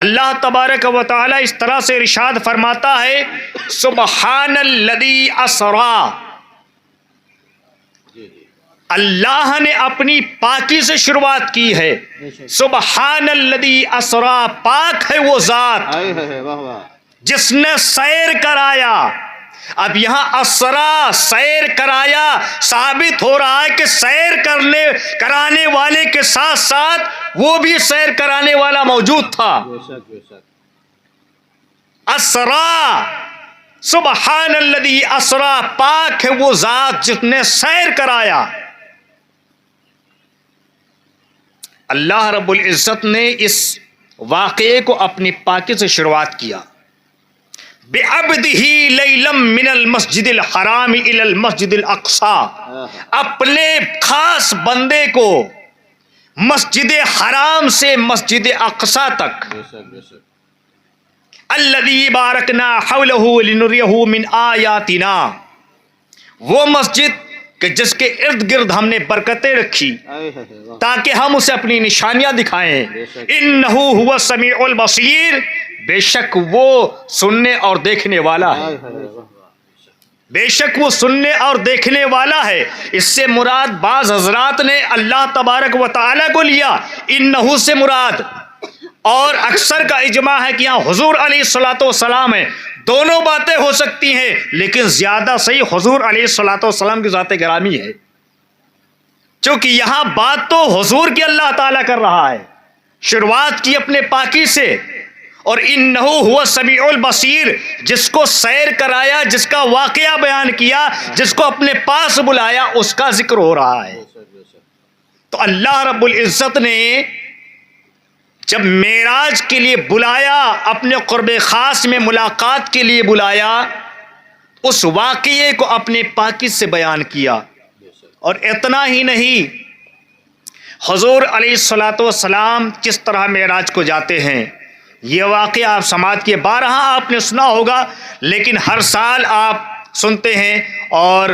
اللہ تبارک و تعالی اس طرح سے ارشاد فرماتا ہے سبحان الذی اسرا، اللہ نے اپنی پاکی سے شروعات کی ہے. سبحان الذی اسرا، پاک ہے وہ ذات جس نے سیر کرایا. اب یہاں اسرا سیر کرایا ثابت ہو رہا ہے کہ سیر کرانے والے کے ساتھ ساتھ وہ بھی سیر کرانے والا موجود تھا. اسرا، سبحان الذی اسرا، پاک ہے وہ ذات جس نے سیر کرایا. اللہ رب العزت نے اس واقعے کو اپنی پاکی سے شروعات کیا. بِعَبْدِهِ لَيْلًا مِّنَ الْمَسْجِدِ الْحَرَامِ إِلَى الْمَسْجِدِ الْأَقْصَى، اپنے خاص بندے کو مسجد حرام سے مسجد اقصی تک. الَّذِي بَارَكْنَا حَوْلَهُ لِنُرِيَهُ مِنْ آيَاتِنَا، وہ مسجد کہ جس کے ارد گرد ہم نے برکتیں رکھی تاکہ ہم اسے اپنی نشانیاں دکھائیں. انہ هو السمیع البصیر، بے شک وہ سننے اور دیکھنے والا ہے. بے شک وہ سننے اور دیکھنے والا ہے. اس سے مراد بعض حضرات نے اللہ تبارک و تعالی کو لیا انہ سے مراد، اور اکثر کا اجماع ہے کہ یہاں حضور علیہ الصلوۃ والسلام ہے. دونوں باتیں ہو سکتی ہیں لیکن زیادہ صحیح حضور علیہ الصلوۃ والسلام کی ذات گرامی ہے، چونکہ یہاں بات تو حضور کی اللہ تعالیٰ کر رہا ہے. شروعات کی اپنے پاکی سے، اور انہ هو السمیع البصیر، جس کو سیر کرایا، جس کا واقعہ بیان کیا، جس کو اپنے پاس بلایا، اس کا ذکر ہو رہا ہے. تو اللہ رب العزت نے جب معراج کے لیے بلایا، اپنے قرب خاص میں ملاقات کے لیے بلایا، اس واقعے کو اپنے پاکی سے بیان کیا. اور اتنا ہی نہیں، حضور علیہ الصلوۃ والسلام کس طرح معراج کو جاتے ہیں یہ واقعہ آپ سماعت کیے، بارہا آپ نے سنا ہوگا، لیکن ہر سال آپ سنتے ہیں اور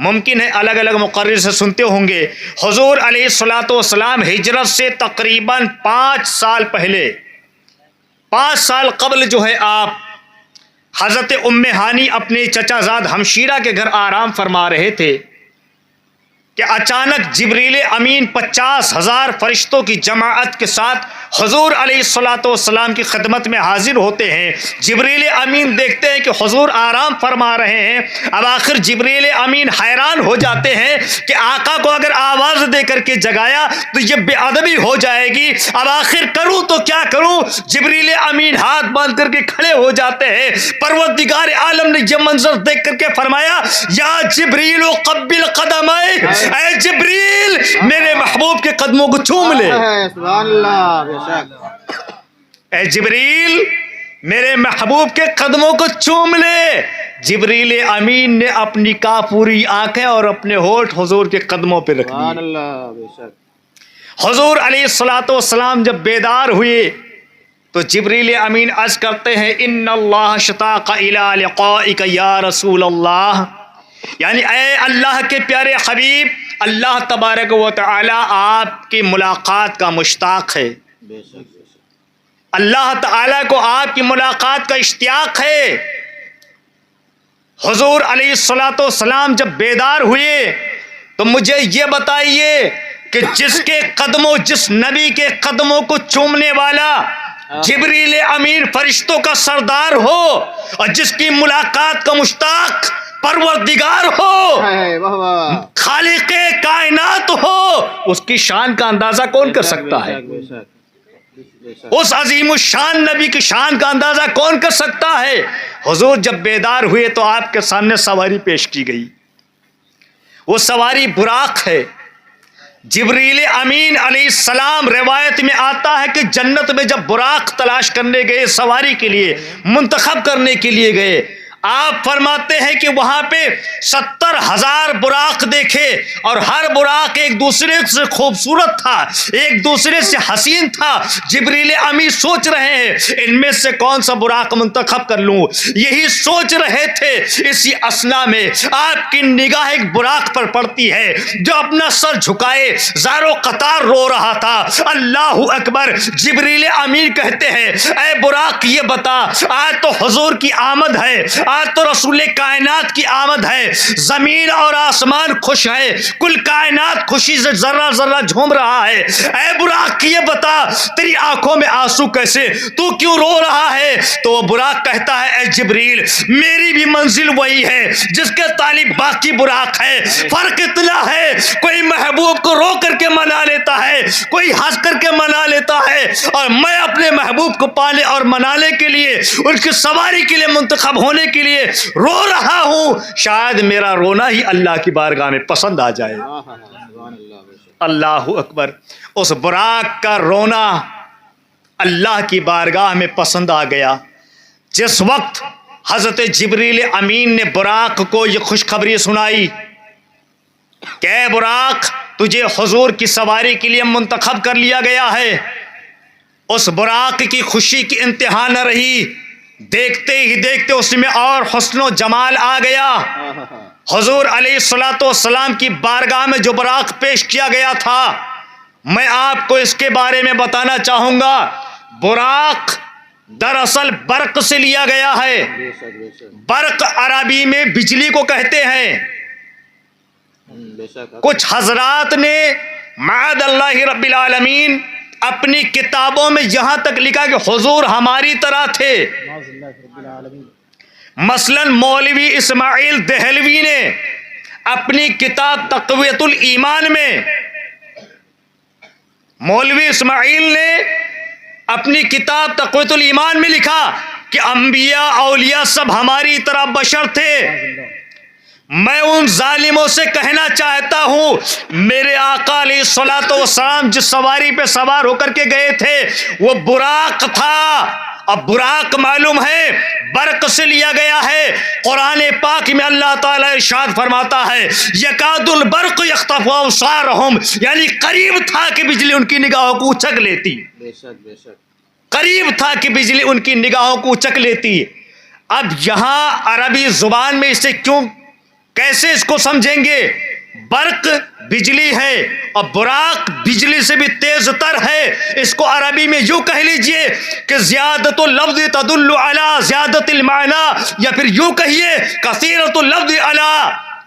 ممکن ہے الگ الگ مقرر سے سنتے ہوں گے. حضور علیہ الصلوۃ والسلام ہجرت سے تقریباً 5 سال پہلے، 5 سال قبل جو ہے آپ حضرت ام ہانی اپنے چچا زاد ہمشیرہ کے گھر آرام فرما رہے تھے کہ اچانک جبریل امین 50,000 فرشتوں کی جماعت کے ساتھ حضور علیہ الصلوۃ والسلام کی خدمت میں حاضر ہوتے ہیں. جبریل امین دیکھتے ہیں کہ حضور آرام فرما رہے ہیں. اب آخر جبریل امین حیران ہو جاتے ہیں کہ آقا کو اگر آواز دے کر کے جگایا تو یہ بے ادبی ہو جائے گی، اب آخر کروں تو کیا کروں. جبریل امین ہاتھ باندھ کر کے کھڑے ہو جاتے ہیں. پروردگار عالم نے یہ منظر دیکھ کر کے فرمایا یا جبریل قبل قدمائے، اے جبریل میرے محبوب کے قدموں کو چوم لے. سبحان اللہ. اے جبریل میرے محبوب کے قدموں کو چوم لے. جبریل امین نے اپنی کافوری آنکھیں اور اپنے ہونٹ حضور کے قدموں پہ رکھ سبحان دیے. اللہ. بے شک حضور علیہ الصلوۃ والسلام جب بیدار ہوئے تو جبریل امین عرض کرتے ہیں ان اللہ اشتاق الی لقائک یا رسول اللہ، یعنی اے اللہ کے پیارے حبیب، اللہ تبارک و تعالی آپ کی ملاقات کا مشتاق ہے. بے شک. اللہ تعالیٰ کو آپ کی ملاقات کا اشتیاق ہے. حضور علیہ الصلوۃ والسلام جب بیدار ہوئے تو مجھے یہ بتائیے کہ جس کے قدموں، جس نبی کے قدموں کو چومنے والا جبریل امین فرشتوں کا سردار ہو اور جس کی ملاقات کا مشتاق پروردگار ہو، واہ واہ. خالق کائنات ہو، اس کی شان کا اندازہ کون کر سکتا ہے؟ بے شک. اس عظیم الشان نبی کی شان کا اندازہ کون کر سکتا ہے؟ حضور جب بیدار ہوئے تو آپ کے سامنے سواری پیش کی گئی. وہ سواری براق ہے. جبریل امین علیہ السلام روایت میں آتا ہے کہ جنت میں جب براق تلاش کرنے گئے، سواری کے لیے منتخب کرنے کے لیے گئے، آپ فرماتے ہیں کہ وہاں پہ 70,000 براق دیکھے اور ہر براق ایک دوسرے سے خوبصورت تھا, ایک دوسرے سے حسین تھا. جبریل امین سوچ رہے ہیں ان میں سے کون سا براق منتخب کر لوں. یہی سوچ رہے تھے, اسی اسنا میں آپ کی نگاہ ایک براق پر پڑتی ہے جو اپنا سر جھکائے زارو قطار رو رہا تھا. اللہ اکبر. جبریل امین کہتے ہیں اے براق یہ بتا, آج تو حضور کی آمد ہے, آج تو رسول کائنات کی آمد ہے, زمین اور آسمان خوش ہے, کل کائنات خوشی سے ذرہ ذرہ جھوم رہا ہے. اے براق یہ بتا تیری آنکھوں میں آنسو کیسے, تو کیوں رو رہا ہے؟ تو وہ براق کہتا ہے اے جبریل میری بھی منزل وہی ہے جس کے طالب باقی براق ہے, فرق اتنا ہے کوئی محبوب کو رو کر کے منا لیتا ہے, کوئی ہنس کر کے منا لیتا ہے, اور میں اپنے محبوب کو پانے اور منانے کے لیے, ان کی سواری کے لیے, منتخب ہونے کے لیے رو رہا ہوں. شاید میرا رونا ہی اللہ کی بارگاہ میں پسند آ جائے. سبحان اللہ بے شک. اللہ اکبر. اس براق کا رونا اللہ کی بارگاہ میں پسند آ گیا. جس وقت حضرت جبریل امین نے براق کو یہ خوشخبری سنائی کہ اے براق تجھے حضور کی سواری کے لیے منتخب کر لیا گیا ہے, اس براق کی خوشی کی انتہا نہ رہی. دیکھتے ہی دیکھتے اس میں اور حسن و جمال آ گیا. حضور علیہ الصلوۃ والسلام کی بارگاہ میں جو براق پیش کیا گیا تھا, میں آپ کو اس کے بارے میں بتانا چاہوں گا. براق دراصل برق سے لیا گیا ہے. بے شک بے شک برق عربی میں بجلی کو کہتے ہیں. بے شک. کچھ حضرات نے معاذ اللہ رب العالمین اپنی کتابوں میں یہاں تک لکھا کہ حضور ہماری طرح تھے. مثلا مولوی اسماعیل دہلوی نے اپنی کتاب تقویت الایمان میں, مولوی اسماعیل نے اپنی کتاب تقویت الایمان میں لکھا کہ انبیاء اولیاء سب ہماری طرح بشر تھے. میں ان ظالموں سے کہنا چاہتا ہوں میرے آقا علیہ الصلوۃ والسلام جس سواری پہ سوار ہو کر کے گئے تھے وہ براق تھا. اب براق معلوم ہے برق سے لیا گیا ہے. قرآن پاک میں اللہ تعالیٰ ارشاد فرماتا ہے یکاد البرق یخطف ابصارہم, یعنی قریب تھا کہ بجلی ان کی نگاہوں کو اچک لیتی. بے شک بے شک. قریب تھا کہ بجلی ان کی نگاہوں کو اچک لیتی. اب یہاں عربی زبان میں اسے کیوں کیسے اس کو سمجھیں گے؟ برق بجلی ہے اور براق بجلی سے بھی تیز تر ہے. اس کو عربی میں یوں کہہ لیجئے کہ زیادت اللفظ تدل علی زیادت المعنی, یا پھر یوں کہیے کثیرت اللفظ علی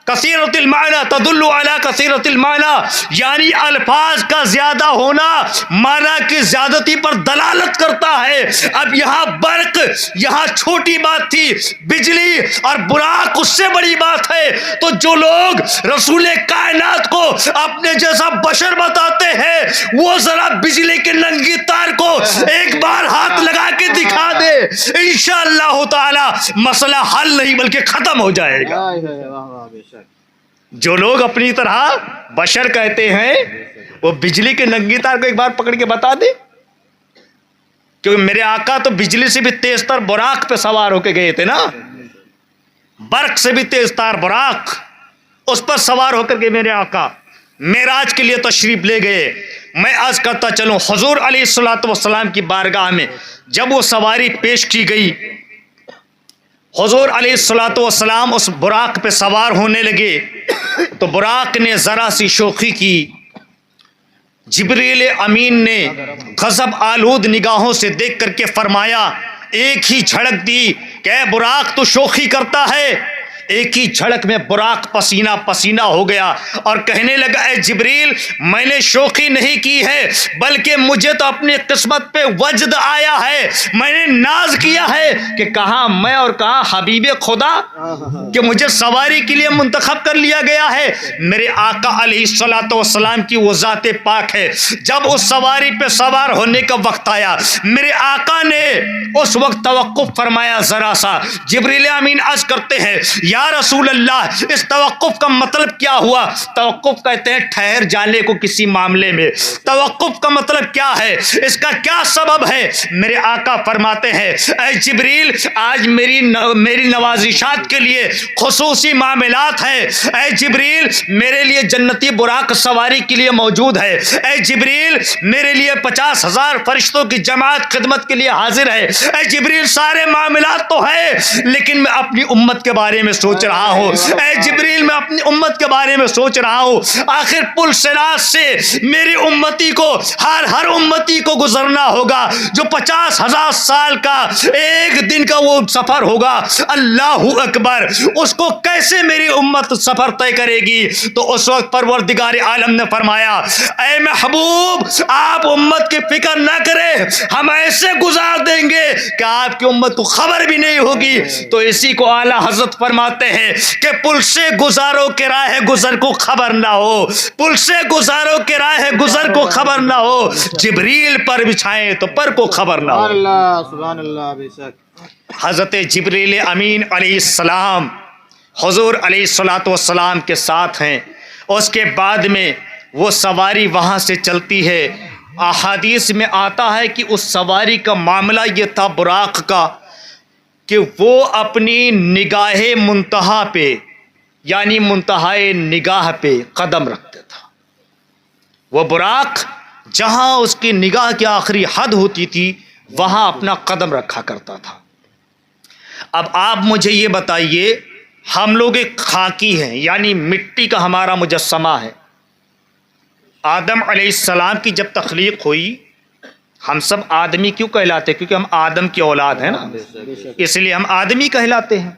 کثیرت المعنی تدل علی کثیرت المعنی, یعنی الفاظ کا زیادہ ہونا معنی کی زیادتی پر دلالت کرتا ہے. اب یہاں برق یہاں چھوٹی بات تھی, بجلی اور براق اس سے بڑی بات ہے. تو جو لوگ رسول کائنات کو اپنے جیسا بشر بتاتے ہیں وہ ذرا بجلی کے ننگی تار کو ایک بار ہاتھ لگا کے دکھا دے, انشاءاللہ تعالی مسئلہ حل نہیں بلکہ ختم ہو جائے گا. بے شک. جو لوگ اپنی طرح بشر کہتے ہیں وہ بجلی کے ننگی تار کو ایک بار پکڑ کے بتا دے, کیونکہ میرے آقا تو بجلی سے بھی تیز تر براق پہ سوار ہو کے گئے تھے نا, برق سے بھی تیز تار براق, اس پر سوار ہو کر کے میرے آقا معراج کے لیے تشریف لے گئے. میں عرض کرتا چلوں حضور علیہ الصلوۃ والسلام کی بارگاہ میں جب وہ سواری پیش کی گئی, حضور علیہ الصلوۃ والسلام اس براق پہ سوار ہونے لگے تو براق نے ذرا سی شوخی کی. جبریل امین نے غضب آلود نگاہوں سے دیکھ کر کے فرمایا, ایک ہی جھڑک دی کہ اے براق تو شوخی کرتا ہے. ایک ہی جھڑک میں براق پسینہ پسینہ ہو گیا اور کہنے لگا اے جبریل میں نے شوخی نہیں کی ہے بلکہ مجھے تو اپنی قسمت پہ وجد آیا ہے, میں نے ناز کیا ہے کہ کہاں میں اور کہاں حبیب خدا کہ مجھے سواری کے لیے منتخب کر لیا گیا ہے. میرے آقا علیہ الصلوۃ والسلام کی وہ ذات پاک ہے, جب اس سواری پہ سوار ہونے کا وقت آیا میرے آقا نے اس وقت توقف فرمایا ذرا سا. جبریل امین عرض کرتے ہیں یا رسول اللہ اس توقف کا مطلب کیا ہوا؟ توقف کہتے ہیں ٹھہر جانے کو کسی معاملے میں. توقف کا مطلب کیا ہے؟ اس کا کیا سبب ہے؟ میرے آقا فرماتے ہیں اے جبریل آج میری نوازشات کے لیے خصوصی معاملات ہیں. اے جبریل میرے لیے جنتی براق سواری کے لیے موجود ہے. اے جبریل میرے لیے 50,000 فرشتوں کی جماعت خدمت کے لیے حاضر ہے. اے جبریل سارے معاملات تو ہے لیکن میں اپنی امت کے بارے میں سوچ رہا ہوں. اے جبریل میں اپنی امت کے بارے میں سوچ رہا ہوں آخر پل صراط سے میری امتی کو ہر امتی کو گزرنا ہوگا جو 50,000 سال کا ایک دن کا وہ سفر ہوگا. اللہ اکبر. اس کو کیسے میری امت سفر طے کرے گی؟ تو اس وقت پروردگار عالم نے فرمایا اے محبوب آپ امت کی فکر نہ کریں ہم ایسے گزار دیں گے کہ آپ کی امت کو خبر بھی نہیں ہوگی. تو اسی کو اعلیٰ حضرت فرماتے ہیں کہ پل سے گزارو کہ راہ گزر کو خبر نہ ہو. پل سے گزارو کہ راہ گزر کو خبر نہ ہو. جبریل پر بچھائیں تو پر کو خبر نہ ہو. سبحان اللہ. بے شک. حضرت جبریل امین علیہ السلام حضور علیہ الصلوۃ والسلام کے ساتھ ہیں. اس کے بعد میں وہ سواری وہاں سے چلتی ہے. احادیث میں آتا ہے کہ اس سواری کا معاملہ یہ تھا براق کا کہ وہ اپنی نگاہ منتہا پہ یعنی منتہائے نگاہ پہ قدم رکھتا تھا. وہ براق جہاں اس کی نگاہ کی آخری حد ہوتی تھی وہاں اپنا قدم رکھا کرتا تھا. اب آپ مجھے یہ بتائیے ہم لوگ ایک خاکی ہیں یعنی مٹی کا ہمارا مجسمہ ہے. آدم علیہ السلام کی جب تخلیق ہوئی ہم سب آدمی کیوں کہلاتے؟ کیونکہ ہم آدم کی اولاد ہیں نا اس لیے ہم آدمی کہلاتے ہیں.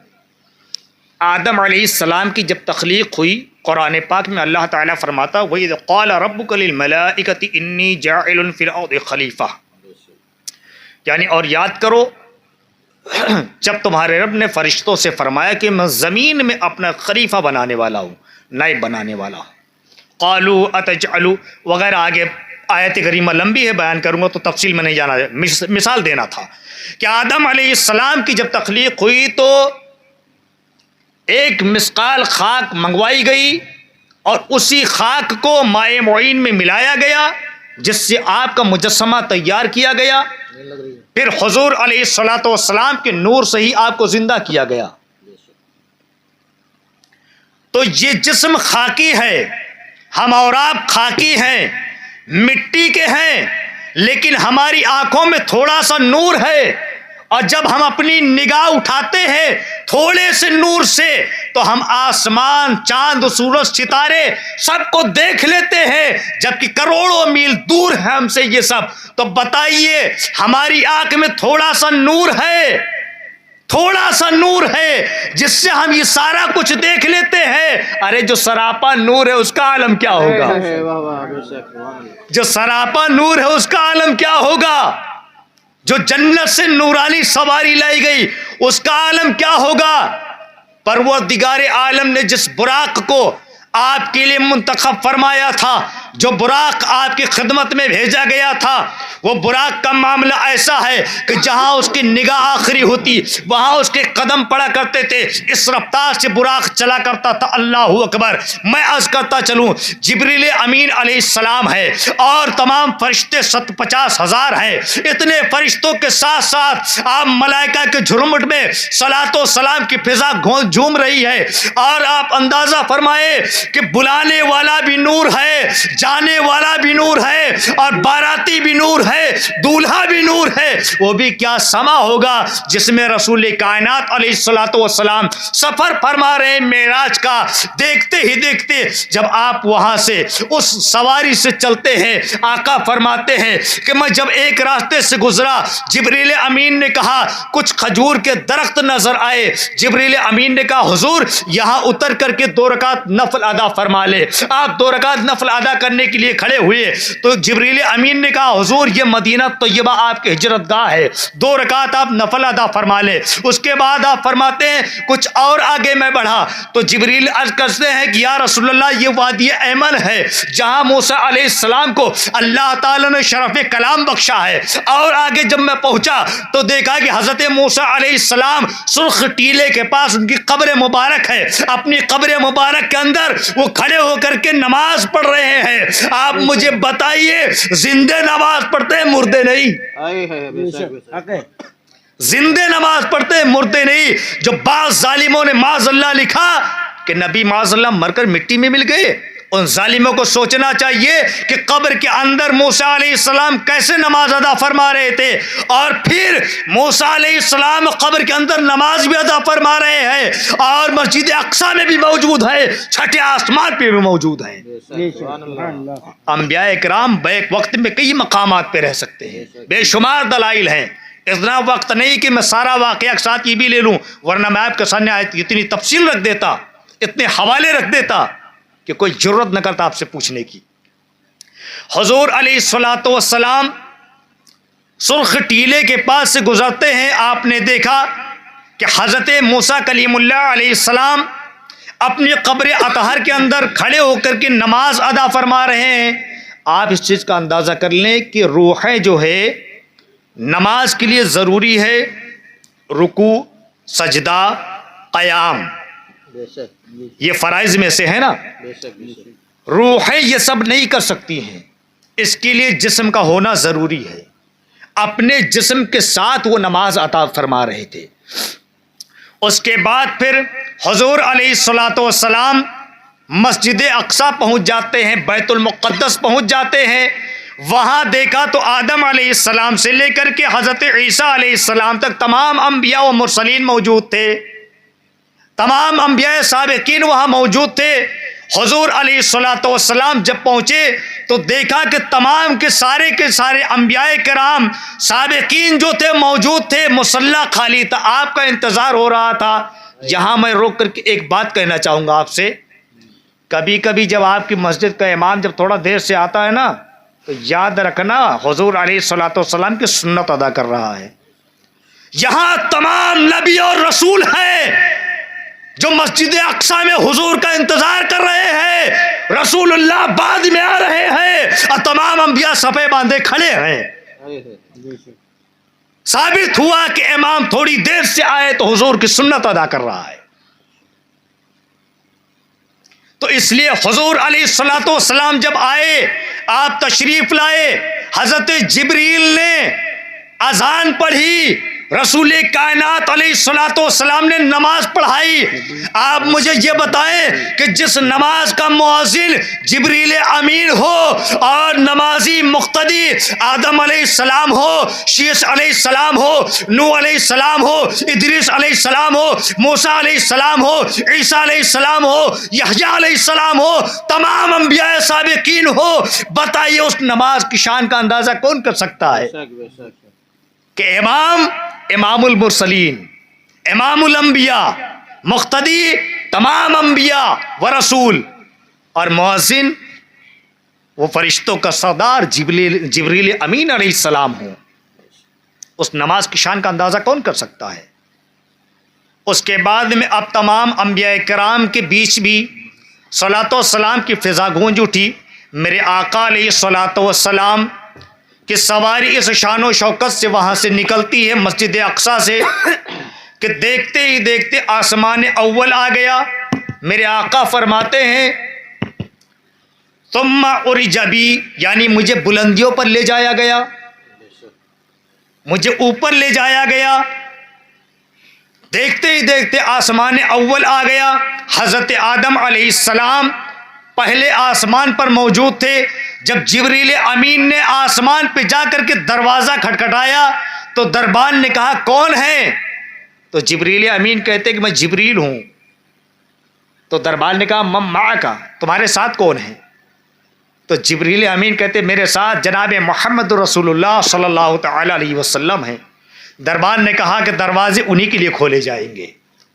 آدم علیہ السلام کی جب تخلیق ہوئی قرآن پاک میں اللہ تعالیٰ فرماتا وَإِذْ قَالَ رَبُّكَ لِلْمَلَائِكَةِ إِنِّي جَاعِلٌ فِي الْأَرْضِ خَلِيفَةً. یعنی اور یاد کرو جب تمہارے رب نے فرشتوں سے فرمایا کہ میں زمین میں اپنا خلیفہ بنانے والا ہوں نائب بنانے والا ہوں. قالوا اتجعل وغیرہ آگے آیت کریمہ لمبی ہے بیان کروں گا تو تفصیل میں نہیں جانا. مثال دینا تھا کہ آدم علیہ السلام کی جب تخلیق ہوئی تو ایک مسقال خاک منگوائی گئی اور اسی خاک کو مائع معین میں ملایا گیا جس سے آپ کا مجسمہ تیار کیا گیا. پھر حضور علیہ الصلوۃ والسلام کے نور سے ہی آپ کو زندہ کیا گیا. تو یہ جسم خاکی ہے ہم اور آپ خاکی ہیں مٹی کے ہیں لیکن ہماری آنکھوں میں تھوڑا سا نور ہے اور جب ہم اپنی نگاہ اٹھاتے ہیں تھوڑے سے نور سے تو ہم آسمان چاند سورج ستارے سب کو دیکھ لیتے ہیں جبکہ کروڑوں میل دور ہے ہم سے یہ سب. تو بتائیے ہماری آنکھ میں تھوڑا سا نور ہے جس سے ہم یہ سارا کچھ دیکھ لیتے ہیں. ارے جو سراپا نور ہے اس کا عالم کیا ہوگا؟ جو سراپا نور ہے اس کا عالم کیا ہوگا؟ جو جنت سے نورانی سواری لائی گئی اس کا عالم کیا ہوگا؟ پروردگار عالم نے جس براق کو آپ کے لیے منتخب فرمایا تھا جو براق آپ کی خدمت میں بھیجا گیا تھا وہ براق کا معاملہ ایسا ہے کہ جہاں اس کی نگاہ آخری ہوتی وہاں اس کے قدم پڑا کرتے تھے. اس رفتار سے براق چلا کرتا تھا. اللہ اکبر. میں عرض کرتا چلوں جبریل امین علیہ السلام ہے اور تمام فرشتے 50,000 ہیں. اتنے فرشتوں کے ساتھ ساتھ آپ ملائکہ کے جھرمٹ میں صلاۃ و سلام کی فضا جھوم رہی ہے اور آپ اندازہ فرمائے کہ بلانے والا بھی نور ہے جانے والا بھی نور ہے اور باراتی بھی نور ہے دولہا بھی نور ہے. وہ بھی کیا سما ہوگا جس میں رسول کائنات علیہ الصلوۃ والسلام سفر فرما رہے ہیں معراج کا. دیکھتے ہی دیکھتے جب آپ وہاں سے اس سواری سے چلتے ہیں آقا فرماتے ہیں کہ میں جب ایک راستے سے گزرا جبریل امین نے کہا کچھ کھجور کے درخت نظر آئے. جبریل امین نے کہا حضور یہاں اتر کر کے 2 رکعت نفل ادا فرما لے. آپ 2 رکعت نفل ادا کریں کرنے کے لیے کھڑے ہوئے تو جبریل امین نے کہا حضور یہ مدینہ طیبہ آپ کی ہجرت گاہ ہے، 2 رکعت آپ نفل ادا فرما لیں۔ اس کے بعد آپ فرماتے ہیں کچھ اور آگے میں بڑھا تو جبریل عرض کرتے ہیں کہ یا رسول اللہ یہ وادی ایمن ہے جہاں موسیٰ علیہ السلام کو اللہ تعالیٰ نے شرف کلام بخشا ہے۔ اور آگے جب میں پہنچا تو دیکھا کہ حضرت موسیٰ علیہ السلام سرخ ٹیلے کے پاس ان کی قبر مبارک ہے، اپنی قبر مبارک کے اندر وہ کھڑے ہو کر کے نماز پڑھ رہے ہیں۔ آپ مجھے بتائیے زندے نماز پڑھتے ہیں مردے نہیں؟ بے شک زندے نماز پڑھتے ہیں مردے نہیں۔ جو بعض ظالموں نے معاذ اللہ لکھا کہ نبی معاذ اللہ مر کر مٹی میں مل گئے، ان ظالموں کو سوچنا چاہیے کہ قبر کے اندر موسیٰ علیہ السلام کیسے نماز ادا فرما رہے تھے، اور پھر موسیٰ علیہ السلام قبر کے اندر نماز بھی ادا فرما رہے ہیں اور مسجد اقصیٰ میں بھی موجود ہے، چھٹے آسمان پہ بھی موجود ہیں۔ انبیاء کرام بیک وقت میں کئی مقامات پہ رہ سکتے ہیں، بے شمار دلائل ہیں۔ اتنا وقت نہیں کہ میں سارا واقعہ کے ساتھ یہ بھی لے لوں، ورنہ میں آپ کے سامنے اتنی تفصیل رکھ دیتا، اتنے حوالے رکھ دیتا کہ کوئی جرت نہ کرتا آپ سے پوچھنے کی۔ حضور علیہ الصلوۃ والسلام سرخ ٹیلے کے پاس سے گزرتے ہیں، آپ نے دیکھا کہ حضرت موسیٰ کلیم اللہ علیہ السلام اپنی قبر اطہر کے اندر کھڑے ہو کر کے نماز ادا فرما رہے ہیں۔ آپ اس چیز کا اندازہ کر لیں کہ روحیں جو ہے نماز کے لیے ضروری ہے رکوع، سجدہ، قیام، یہ فرائض میں سے ہے نا۔ روحیں یہ سب نہیں کر سکتی ہیں، اس کے لیے جسم کا ہونا ضروری ہے۔ اپنے جسم کے ساتھ وہ نماز عطا فرما رہے تھے۔ اس کے بعد پھر حضور علیہ الصلوۃ والسلام مسجد اقصیٰ پہنچ جاتے ہیں، بیت المقدس پہنچ جاتے ہیں۔ وہاں دیکھا تو آدم علیہ السلام سے لے کر کے حضرت عیسیٰ علیہ السلام تک تمام انبیاء و مرسلین موجود تھے، تمام انبیاء سابقین وہاں موجود تھے۔ حضور علیہ الصلوۃ والسلام جب پہنچے تو دیکھا کہ تمام کے سارے انبیاء کرام سابقین جو تھے موجود تھے، مصلی خالی تھا، آپ کا انتظار ہو رہا تھا۔ یہاں میں روک کر کے ایک بات کہنا چاہوں گا آپ سے، کبھی کبھی جب آپ کی مسجد کا امام جب تھوڑا دیر سے آتا ہے نا تو یاد رکھنا حضور علیہ الصلوۃ والسلام کی سنت ادا کر رہا ہے۔ یہاں تمام نبی اور رسول ہیں جو مسجد اقصیٰ میں حضور کا انتظار کر رہے ہیں، رسول اللہ بعد میں آ رہے ہیں اور تمام انبیاء صفے باندھے کھڑے ہیں۔ ثابت ہوا کہ امام تھوڑی دیر سے آئے تو حضور کی سنت ادا کر رہا ہے۔ تو اس لیے حضور علیہ الصلوۃ والسلام جب آئے، آپ تشریف لائے، حضرت جبریل نے اذان پڑھی، رسول کائنات علیہ الصلوۃ والسلام نے نماز پڑھائی۔ آپ مجھے یہ بتائیں کہ جس نماز کا مؤذن جبریل امین ہو اور نمازی مقتدی آدم علیہ السلام ہو، شیس علیہ السلام ہو، نوح علیہ السلام ہو، ادریس علیہ السلام ہو، موسیٰ علیہ السلام ہو، عیسیٰ علیہ السلام ہو، یحییٰ علیہ السلام ہو، تمام انبیاء سابقین ہو، بتائیے اس نماز کی شان کا اندازہ کون کر سکتا ہے کہ امام المرسلین، امام الانبیاء، مقتدی تمام انبیاء و رسول، اور مؤذن وہ فرشتوں کا سردار جبریل امین علیہ السلام ہوں، اس نماز کی شان کا اندازہ کون کر سکتا ہے؟ اس کے بعد میں اب تمام انبیاء کرام کے بیچ بھی صلاۃ و سلام کی فضا گونج اٹھی۔ میرے آقا علیہ الصلوۃ والسلام کہ سواری اس شان و شوکت سے وہاں سے نکلتی ہے مسجد اقصیٰ سے کہ دیکھتے ہی دیکھتے آسمان اول آ گیا۔ میرے آقا فرماتے ہیں ثم عرج بی، یعنی مجھے بلندیوں پر لے جایا گیا، مجھے اوپر لے جایا گیا۔ دیکھتے ہی دیکھتے آسمان اول آ گیا۔ حضرت آدم علیہ السلام پہلے آسمان پر موجود تھے۔ جب جبریل امین نے آسمان پہ جا کر کے دروازہ کھٹکھٹایا تو دربان نے کہا کون ہے؟ تو جبریل امین کہتے کہ میں جبریل ہوں۔ تو دربان نے کہا من معک، تمہارے ساتھ کون ہے؟ تو جبریل امین کہتے میرے ساتھ جناب محمد رسول اللہ صلی اللہ تعالی علیہ وسلم ہیں۔ دربان نے کہا کہ دروازے انہی کے لیے کھولے جائیں گے،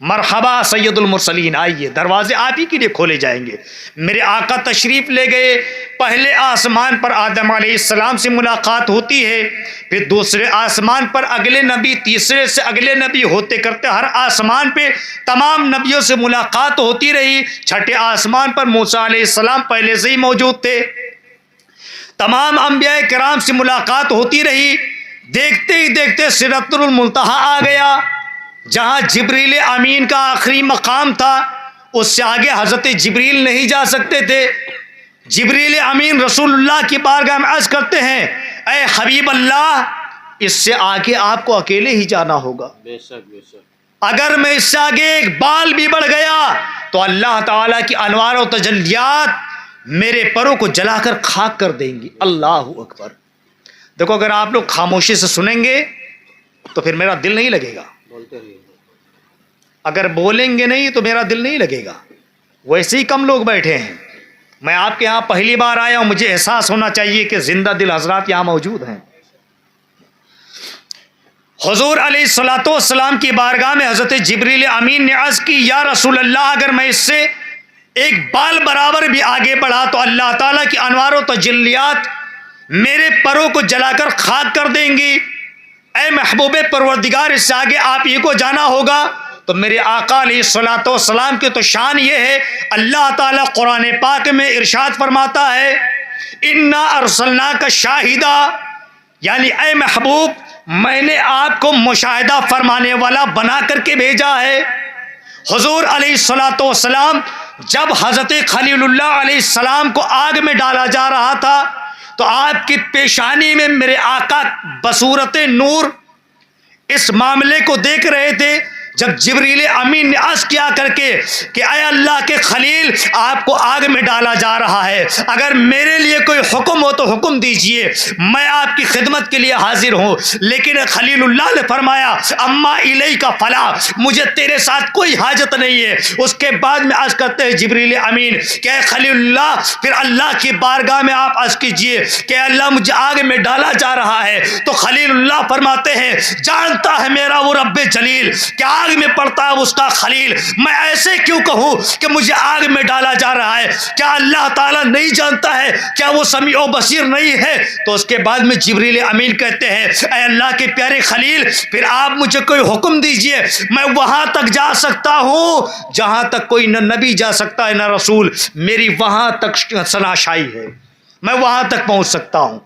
مرحبا سید المرسلین، آئیے، دروازے آپ ہی کے لیے کھولے جائیں گے۔ میرے آقا تشریف لے گئے، پہلے آسمان پر آدم علیہ السلام سے ملاقات ہوتی ہے، پھر دوسرے آسمان پر اگلے نبی، تیسرے سے اگلے نبی ہوتے کرتے ہر آسمان پہ تمام نبیوں سے ملاقات ہوتی رہی۔ چھٹے آسمان پر موسیٰ علیہ السلام پہلے سے ہی موجود تھے، تمام انبیاء کرام سے ملاقات ہوتی رہی۔ دیکھتے ہی دیکھتے سدرۃ المنتہا آ گیا، جہاں جبریل امین کا آخری مقام تھا، اس سے آگے حضرت جبریل نہیں جا سکتے تھے۔ جبریل امین رسول اللہ کی بارگاہ میں عرض کرتے ہیں، اے حبیب اللہ، اس سے آگے آپ کو اکیلے ہی جانا ہوگا، بے شک بے شک، اگر میں اس سے آگے ایک بال بھی بڑھ گیا تو اللہ تعالیٰ کی انوار و تجلیات میرے پروں کو جلا کر خاک کر دیں گی۔ اللہ اکبر۔ دیکھو، اگر آپ لوگ خاموشی سے سنیں گے تو پھر میرا دل نہیں لگے گا، بولتے رہیے۔ اگر بولیں گے نہیں تو میرا دل نہیں لگے گا۔ ویسے ہی کم لوگ بیٹھے ہیں، میں آپ کے یہاں پہلی بار آیا ہوں، مجھے احساس ہونا چاہیے کہ زندہ دل حضرات یہاں موجود ہیں۔ حضور علیہ الصلوۃ والسلام کی بارگاہ میں حضرت جبریل امین نے عرض کی، یا رسول اللہ، اگر میں اس سے ایک بال برابر بھی آگے بڑھا تو اللہ تعالیٰ کی انوار و تجلیات میرے پروں کو جلا کر خاک کر دیں گی۔ اے محبوب پروردگار، اس سے آگے آپ ہی کو جانا ہوگا۔ تو میرے آقا علیہ الصلوۃ والسلام کی تو شان یہ ہے، اللہ تعالیٰ قرآن پاک میں ارشاد فرماتا ہے، انا ارسلناک شاہدا، یعنی اے محبوب، میں نے آپ کو مشاہدہ فرمانے والا بنا کر کے بھیجا ہے۔ حضور علیہ الصلوۃ والسلام جب حضرت خلیل اللہ علیہ السلام کو آگ میں ڈالا جا رہا تھا تو آپ کی پیشانی میں میرے آقا بصورت نور اس معاملے کو دیکھ رہے تھے۔ جب جبریل امین نے عرض کیا کر کے کہ اے اللہ کے خلیل، آپ کو آگ میں ڈالا جا رہا ہے، اگر میرے لیے کوئی حکم ہو تو حکم دیجئے، میں آپ کی خدمت کے لیے حاضر ہوں۔ لیکن خلیل اللہ نے فرمایا، اما الیک فلا، مجھے تیرے ساتھ کوئی حاجت نہیں ہے۔ اس کے بعد میں عرض کرتے ہیں جبریل امین کہ اے خلیل اللہ، پھر اللہ کی بارگاہ میں آپ عرض کیجئے کہ اللہ مجھے آگ میں ڈالا جا رہا ہے۔ تو خلیل اللہ فرماتے ہیں، جانتا ہے میرا وہ رب جلیل کہ آگ میں پڑتا ہے اس کا خلیل، میں ایسے کیوں کہوں کہ مجھے آگ میں ڈالا جا رہا ہے؟ کیا اللہ تعالیٰ نہیں جانتا ہے؟ کیا وہ سمیع و بصیر نہیں ہے؟ تو اس کے بعد میں جبریل امین کہتے ہیں، اے اللہ کے پیارے خلیل، پھر آپ مجھے کوئی حکم دیجئے، میں وہاں تک جا سکتا ہوں جہاں تک کوئی نہ نبی جا سکتا ہے نہ رسول، میری وہاں تک شناشائی ہے، میں وہاں تک پہنچ سکتا ہوں۔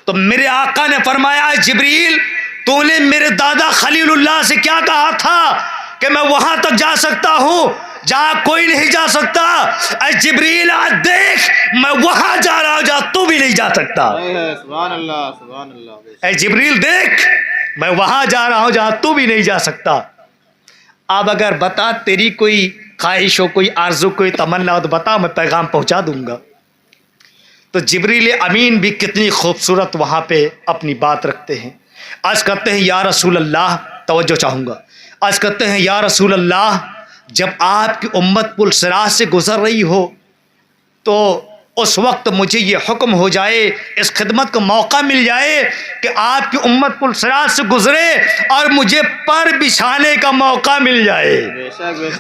تو میرے آقا نے فرمایا، جبریل، تو نے میرے دادا خلیل اللہ سے کیا کہا تھا کہ میں وہاں تک جا سکتا ہوں جہاں کوئی نہیں جا سکتا؟ اے جبریل، آج دیکھ، میں وہاں جا رہا ہوں جہاں تو بھی نہیں جا سکتا۔ سبحان اللہ سبحان اللہ۔ اے جبریل دیکھ، میں وہاں جا رہا ہوں جہاں تو بھی نہیں جا سکتا۔ اب اگر بتا تیری کوئی خواہش ہو، کوئی آرزو، کوئی تمنا ہو تو بتا، میں پیغام پہنچا دوں گا۔ تو جبریل امین بھی کتنی خوبصورت وہاں پہ اپنی بات رکھتے ہیں۔ عرض کرتے ہیں، یا رسول اللہ، توجہ چاہوں گا، عرض کرتے ہیں، یا رسول اللہ، جب آپ کی امت پل صراط سے گزر رہی ہو تو اس وقت مجھے یہ حکم ہو جائے، اس خدمت کا موقع مل جائے کہ آپ کی امت پل صراط سے گزرے اور مجھے پر بچھانے کا موقع مل جائے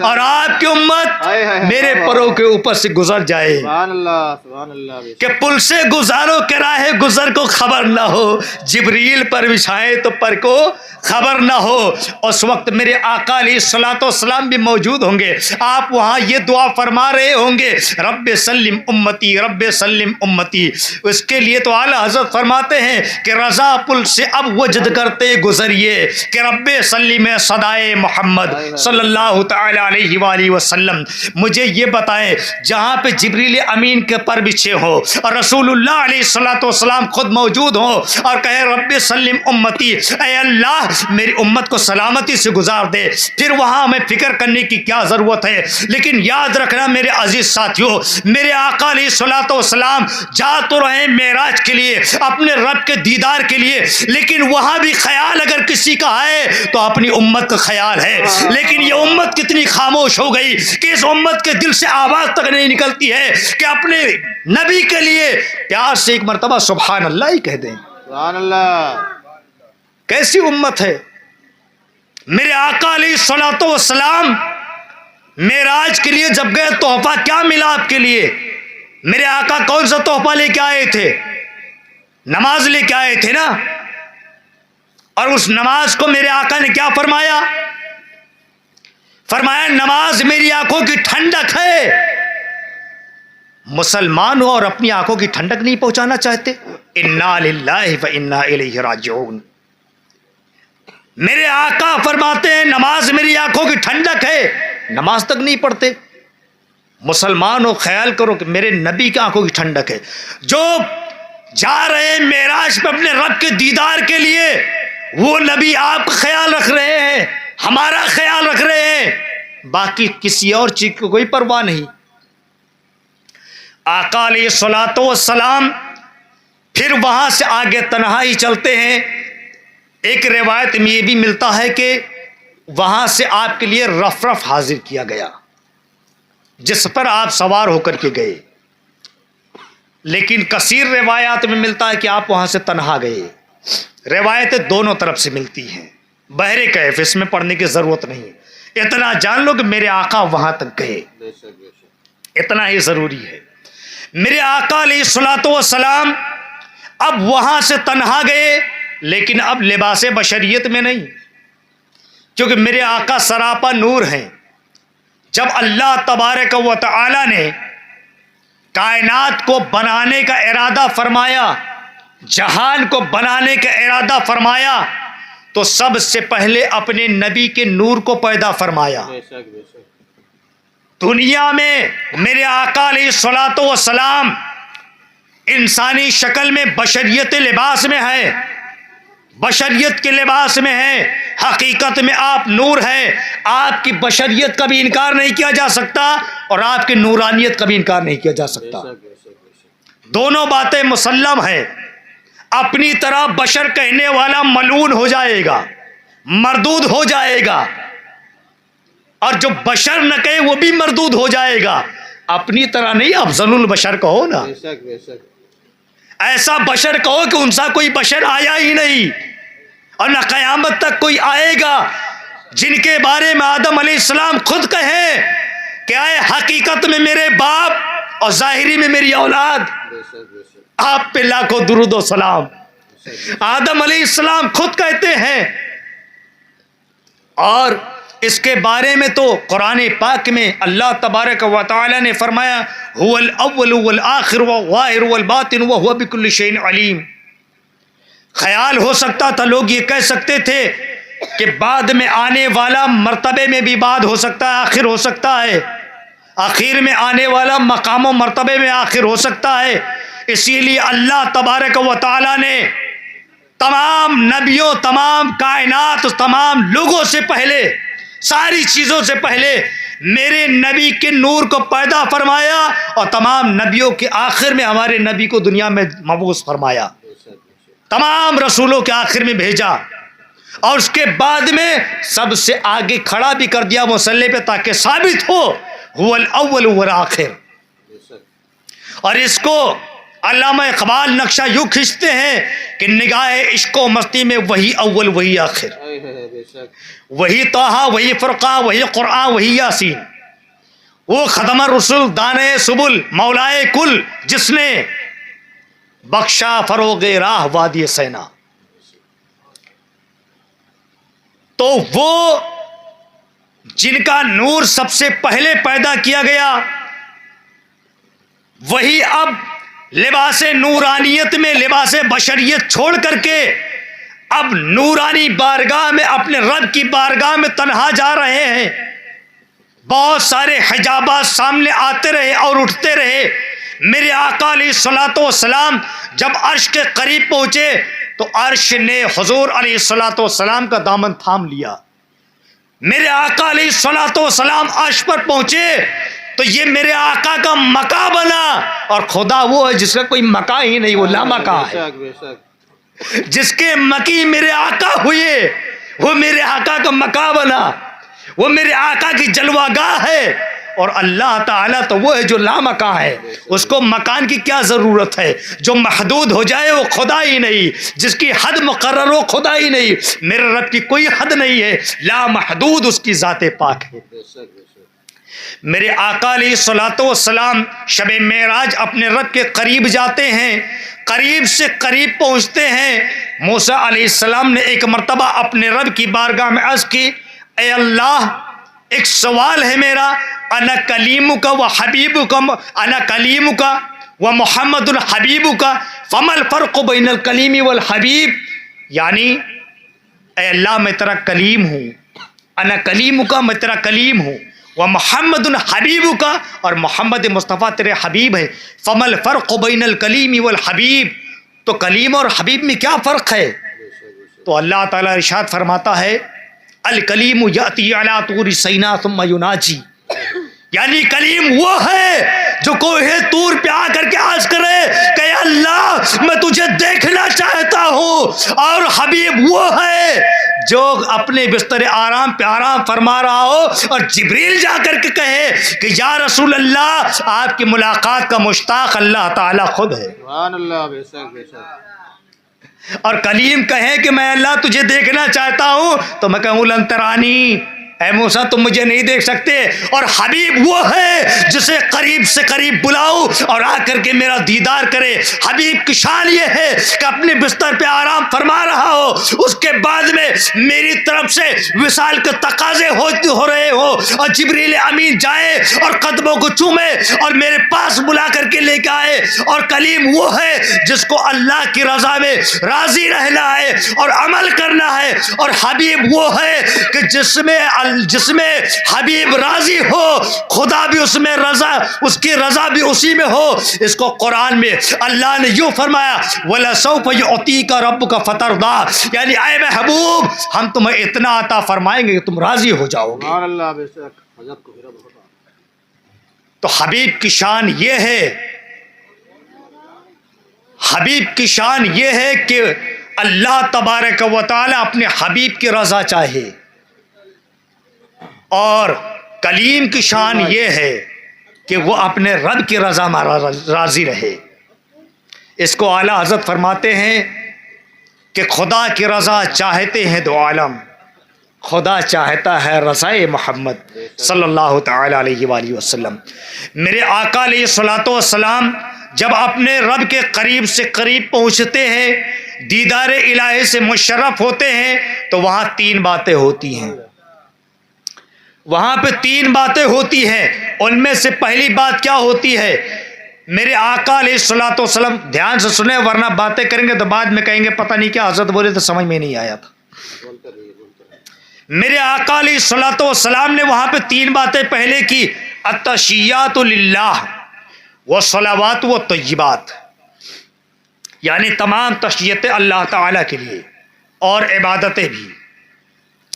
اور آپ کی امت میرے پروں کے اوپر سے گزر جائے، سبحان اللہ سبحان اللہ۔ کہ پل سے گزارو کہ راہ گزر کو خبر نہ ہو، جبریل پر بچھائے تو پر کو خبر نہ ہو۔ اس وقت میرے آقا علیہ الصلوۃ والسلام بھی موجود ہوں گے، آپ وہاں یہ دعا فرما رہے ہوں گے، رب سلم امتی، رب سلم امتی۔ اس کے لیے تو اعلیٰ حضرت فرماتے ہیں کہ رضا پل سے اب وجد کرتے گزریے کہ رب سلم صدائے محمد صلی اللہ تعالی علیہ وآلہ وسلم۔ مجھے یہ بتائیں، جہاں پہ جبریل امین کے پر بچھے ہو اور رسول اللہ علیہ الصلوۃ والسلام خود موجود ہوں اور کہے رب سلم امتی، اے اللہ میری امت کو سلامتی سے گزار دے، پھر وہاں ہمیں فکر کرنے کی کیا ضرورت ہے؟ لیکن یاد رکھنا میرے عزیز ساتھیوں، میرے آقا علیہ الصلوۃ والسلام جا تو رہے معراج کے لیے، اپنے رب کے دیدار کے لیے، لیکن وہاں بھی خیال اگر کسی کا ہے تو اپنی امت کا خیال ہے۔ لیکن یہ امت کتنی خاموش ہو گئی کہ اس امت کے دل سے آواز تک نہیں نکلتی ہے کہ اپنے نبی کے لیے پیار سے ایک مرتبہ سبحان اللہ ہی کہہ دیں۔ سبحان اللہ۔ کیسی امت ہے؟ میرے آقا علیہ الصلوۃ والسلام معراج کے لیے جب گئے تحفہ کیا ملا آپ کے لیے؟ میرے آقا کون سا تحفہ لے کے آئے تھے؟ نماز لے کے آئے تھے نا. اور اس نماز کو میرے آقا نے کیا فرمایا؟ فرمایا نماز میری آنکھوں کی ٹھنڈک ہے. مسلمان ہو اور اپنی آنکھوں کی ٹھنڈک نہیں پہنچانا چاہتے؟ انا للہ و انا الیہ راجعون. میرے آقا فرماتے ہیں نماز میری آنکھوں کی ٹھنڈک ہے، نماز تک نہیں پڑھتے. مسلمان ہو خیال کرو کہ میرے نبی کی آنکھوں کی ٹھنڈک ہے. جو جا رہے ہیں معراج پہ اپنے رب کے دیدار کے لیے، وہ نبی آپ کا خیال رکھ رہے ہیں، ہمارا خیال رکھ رہے ہیں، باقی کسی اور چیز کو کوئی پرواہ نہیں. آقا علیہ الصلوۃ والسلام پھر وہاں سے آگے تنہائی چلتے ہیں. ایک روایت میں یہ بھی ملتا ہے کہ وہاں سے آپ کے لیے رفرف حاضر کیا گیا جس پر آپ سوار ہو کر کے گئے. لیکن کثیر روایات میں ملتا ہے کہ آپ وہاں سے تنہا گئے. روایتیں دونوں طرف سے ملتی ہیں. بہر کیف اس میں پڑھنے کی ضرورت نہیں. اتنا جان لو کہ میرے آقا وہاں تک گئے، اتنا ہی ضروری ہے. میرے آقا علیہ الصلوۃ والسلام اب وہاں سے تنہا گئے، لیکن اب لباس بشریت میں نہیں، کیونکہ میرے آقا سراپا نور ہیں. جب اللہ تبارک و تعالی نے کائنات کو بنانے کا ارادہ فرمایا، جہان کو بنانے کا ارادہ فرمایا، تو سب سے پہلے اپنے نبی کے نور کو پیدا فرمایا. دنیا میں میرے آقا علیہ الصلوۃ والسلام انسانی شکل میں بشریت لباس میں ہے، بشریت کے لباس میں ہے. حقیقت میں آپ نور ہیں. آپ کی بشریت کا بھی انکار نہیں کیا جا سکتا اور آپ کی نورانیت کا بھی انکار نہیں کیا جا سکتا. دونوں باتیں مسلم ہیں. اپنی طرح بشر کہنے والا ملعون ہو جائے گا، مردود ہو جائے گا، اور جو بشر نہ کہے وہ بھی مردود ہو جائے گا. اپنی طرح نہیں، افضل البشر کہو نا. ایسا بشر کہو کہ ان سا کوئی بشر آیا ہی نہیں اور نہ قیامت تک کوئی آئے گا، جن کے بارے میں آدم علیہ السلام خود کہیں کہ اے حقیقت میں میرے باپ اور ظاہری میں میری اولاد. آپ پہ لاکھوں درود و سلام. آدم علیہ السلام خود کہتے ہیں. اور اس کے بارے میں تو قرآن پاک میں اللہ تبارک و تعالی نے فرمایا هو الاول والآخر والظاہر والباطن وهو بكل شيء علیم. خیال ہو سکتا تھا لوگ یہ کہہ سکتے تھے کہ بعد میں آنے والا مرتبے میں بھی بعد ہو سکتا ہے، آخر ہو سکتا ہے، آخر میں آنے والا مقام و مرتبے میں آخر ہو سکتا ہے. اسی لیے اللہ تبارک و تعالی نے تمام نبیوں، تمام کائنات، تمام لوگوں سے پہلے، ساری چیزوں سے پہلے میرے نبی کے نور کو پیدا فرمایا اور تمام نبیوں کے آخر میں ہمارے نبی کو دنیا میں مبعوث فرمایا، تمام رسولوں کے آخر میں بھیجا، اور اس کے بعد میں سب سے آگے کھڑا بھی کر دیا مصلی پہ تاکہ ثابت ہو هو الاول والآخر. اور اس کو علامہ اقبال نقشہ یوں کھینچتے ہیں کہ نگاہ عشق و مستی میں وہی اول وہی آخر، وہی طٰہٰ وہی فرقان وہی قرآن وہی یاسین. وہ ختم الرسل دانے سبل مولائے کل، جس نے بخشا فروغ راہ وادی سینا. تو وہ جن کا نور سب سے پہلے پیدا کیا گیا، وہی اب لباس نورانیت میں لباس بشریت چھوڑ کر کے اب نورانی بارگاہ میں اپنے رب کی بارگاہ میں تنہا جا رہے ہیں. بہت سارے حجابات سامنے آتے رہے اور اٹھتے رہے. میرے آقا علیہ الصلوۃ والسلام جب عرش کے قریب پہنچے تو عرش نے حضور علیہ الصلوۃ والسلام کا دامن تھام لیا. میرے آقا علیہ الصلوۃ والسلام عرش پر پہنچے تو یہ میرے آقا کا مکہ بنا، اور خدا وہ ہے جس کا کوئی مکہ ہی نہیں، وہ لامکہ ہے. جس کے مکی میرے آقا ہوئے وہ میرے آقا کا مکہ بنا، وہ میرے آقا کی جلوہ گاہ ہے. اور اللہ تعالیٰ تو وہ ہے جو لامکاں ہے، اس کو مکان کی کیا ضرورت ہے؟ جو محدود ہو جائے وہ خدا ہی نہیں، جس کی حد مقرر ہو خدا ہی نہیں۔ میرے رب کی کوئی حد نہیں ہے، لا محدود اس کی ذات پاک ہے۔ بے شک بے شک میرے آقا علیہ الصلوۃ والسلام شب معراج اپنے رب کے قریب جاتے ہیں، قریب سے قریب پہنچتے ہیں۔ موسیٰ علیہ السلام نے ایک مرتبہ اپنے رب کی بارگاہ میں عرض کی، اے اللہ ایک سوال ہے میرا، انا کلیمک و حبیبک، انا کلیمک و محمد الحبیبک فما الفرق بین الکلیم والحبیب، یعنی اے اللہ میں تیرا کلیم ہوں، انا کلیمک میں تیرا کلیم ہوں، و محمد الحبیبک اور محمد مصطفیٰ تیرے حبیب ہے، فما الفرق بین الکلیم والحبیب، تو کلیم اور حبیب میں کیا فرق ہے؟ تو اللہ تعالیٰ ارشاد فرماتا ہے الکلیم یاتی علی طور سینا ثم یناجی، یعنی کلیم وہ ہے جو کوہ طور پہ آ کر کے عرض کرے کہ اللہ میں تجھے دیکھنا چاہتا ہوں، اور حبیب وہ ہے جو اپنے بستر آرام پہ آرام فرما رہا ہو اور جبریل جا کر کے کہے کہ یا رسول اللہ آپ کی ملاقات کا مشتاق اللہ تعالیٰ خود ہے۔ سبحان اللہ، بے شک بے شک۔ اور کلیم کہے کہ میں اللہ تجھے دیکھنا چاہتا ہوں تو میں کہوں لن ترانی، اے موسیٰ تم مجھے نہیں دیکھ سکتے، اور حبیب وہ ہے جسے قریب سے قریب بلاؤ اور آ کر کے میرا دیدار کرے۔ حبیب کی شان یہ ہے کہ اپنے بستر پہ آرام فرما رہا ہو، اس کے بعد میں میری طرف سے وصال کے تقاضے ہو رہے ہو اور جبریل امین جائے اور قدموں کو چومے اور میرے پاس بلا کر کے لے کے آئے۔ اور کلیم وہ ہے جس کو اللہ کی رضا میں راضی رہنا ہے اور عمل کرنا ہے، اور حبیب وہ ہے کہ جس میں حبیب راضی ہو خدا بھی اس میں رضا، اس کی رضا بھی اسی میں ہو۔ اس کو قرآن میں اللہ نے یوں فرمایا وَلَسَوْفَ يُعْطِيكَ رَبُّكَ فَتَرْضَىٰ، یعنی اے محبوب ہم تمہیں اتنا عطا فرمائیں گے کہ تم راضی ہو جاؤ گے۔ سبحان اللہ، بے شک۔ حضرت کو میرا بہت تو حبیب کی شان یہ ہے، حبیب کی شان یہ ہے کہ اللہ تبارک و تعالی اپنے حبیب کی رضا چاہے، اور کلیم کی شان یہ ہے کہ وہ اپنے رب کی رضا میں راضی رہے۔ اس کو اعلیٰ حضرت فرماتے ہیں کہ خدا کی رضا چاہتے ہیں دو عالم، خدا چاہتا ہے رضا محمد صلی اللہ تعالی علیہ وآلہ وسلم۔ میرے آقا علیہ الصلوۃ والسلام جب اپنے رب کے قریب سے قریب پہنچتے ہیں، دیدار الہی سے مشرف ہوتے ہیں، تو وہاں تین باتیں ہوتی ہیں، وہاں پہ تین باتیں ہوتی ہیں۔ ان میں سے پہلی بات کیا ہوتی ہے؟ میرے آقا علیہ الصلوۃ والسلام، دھیان سے سنیں ورنہ باتیں کریں گے تو بعد میں کہیں گے پتہ نہیں کیا حضرت بولے تو سمجھ میں نہیں آیا تھا۔ میرے آقا علیہ الصلوۃ والسلام نے وہاں پہ تین باتیں پہلے کی، التحیات للہ والصلوات والطیبات، یعنی تمام تشیعتیں اللہ تعالیٰ کے لیے اور عبادتیں بھی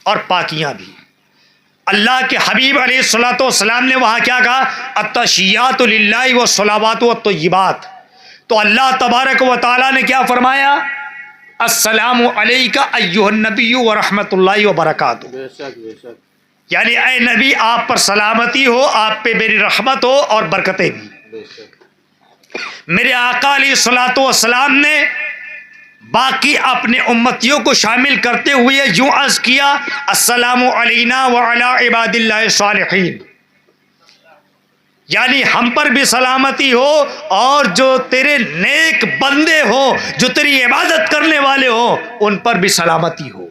اور پاکیاں بھی۔ اللہ کے حبیب علیہ الصلوۃ والسلام نے وہاں کیا کہا؟ التحیات للہ والصلوات والطیبات۔ تو اللہ تبارک و تعالیٰ نے کیا فرمایا؟ السلام علیک ایھا النبی ورحمۃ اللہ وبرکاتہ، بے شک بے شک یعنی اے نبی آپ پر سلامتی ہو، آپ پہ میری رحمت ہو اور برکتیں بھی۔ بے شک میرے آقا علیہ الصلوۃ والسلام نے باقی اپنے امتیوں کو شامل کرتے ہوئے یوں عرض کیا السلام علینا وعلی عباد اللہ الصالحین، یعنی ہم پر بھی سلامتی ہو اور جو تیرے نیک بندے ہو، جو تیری عبادت کرنے والے ہو، ان پر بھی سلامتی ہو۔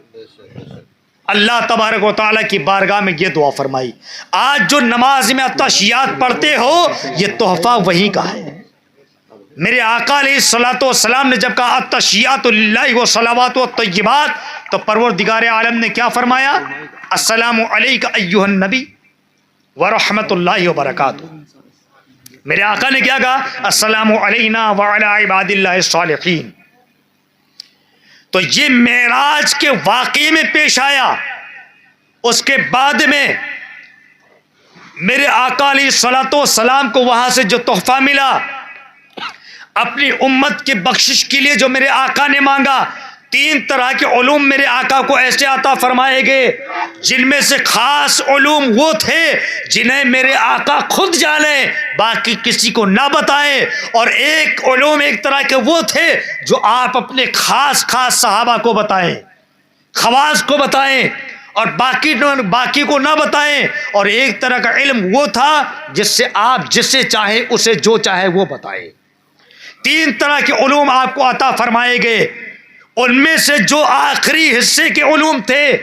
اللہ تبارک و تعالیٰ کی بارگاہ میں یہ دعا فرمائی۔ آج جو نماز میں التحیات پڑھتے ہو یہ تحفہ وہی کا ہے۔ میرے آقا علیہ الصلوۃ والسلام نے جب کہا التحیات للہ والصلوات والطیبات تو پروردگار عالم نے کیا فرمایا؟ السلام علیک ایھا النبی ورحمۃ اللہ وبرکاتہ۔ میرے آقا نے کیا کہا؟ السلام علینا وعلی عباد اللہ الصالحین۔ تو یہ معراج کے واقعے میں پیش آیا۔ اس کے بعد میں میرے آقا علیہ الصلوۃ والسلام کو وہاں سے جو تحفہ ملا، اپنی امت کی بخشش کے لیے جو میرے آقا نے مانگا، تین طرح کے علوم میرے آقا کو ایسے عطا فرمائے گئے جن میں سے خاص علوم وہ تھے جنہیں میرے آقا خود جانے، باقی کسی کو نہ بتائیں، اور ایک علوم ایک طرح کے وہ تھے جو آپ اپنے خاص صحابہ کو بتائیں، خواص کو بتائیں، اور باقی کو نہ بتائیں، اور ایک طرح کا علم وہ تھا جس سے آپ جسے چاہے اسے جو چاہے وہ بتائیں۔ تین طرح کے علوم آپ کو عطا فرمائے گئے، ان میں سے جو آخری حصے کے علوم تھے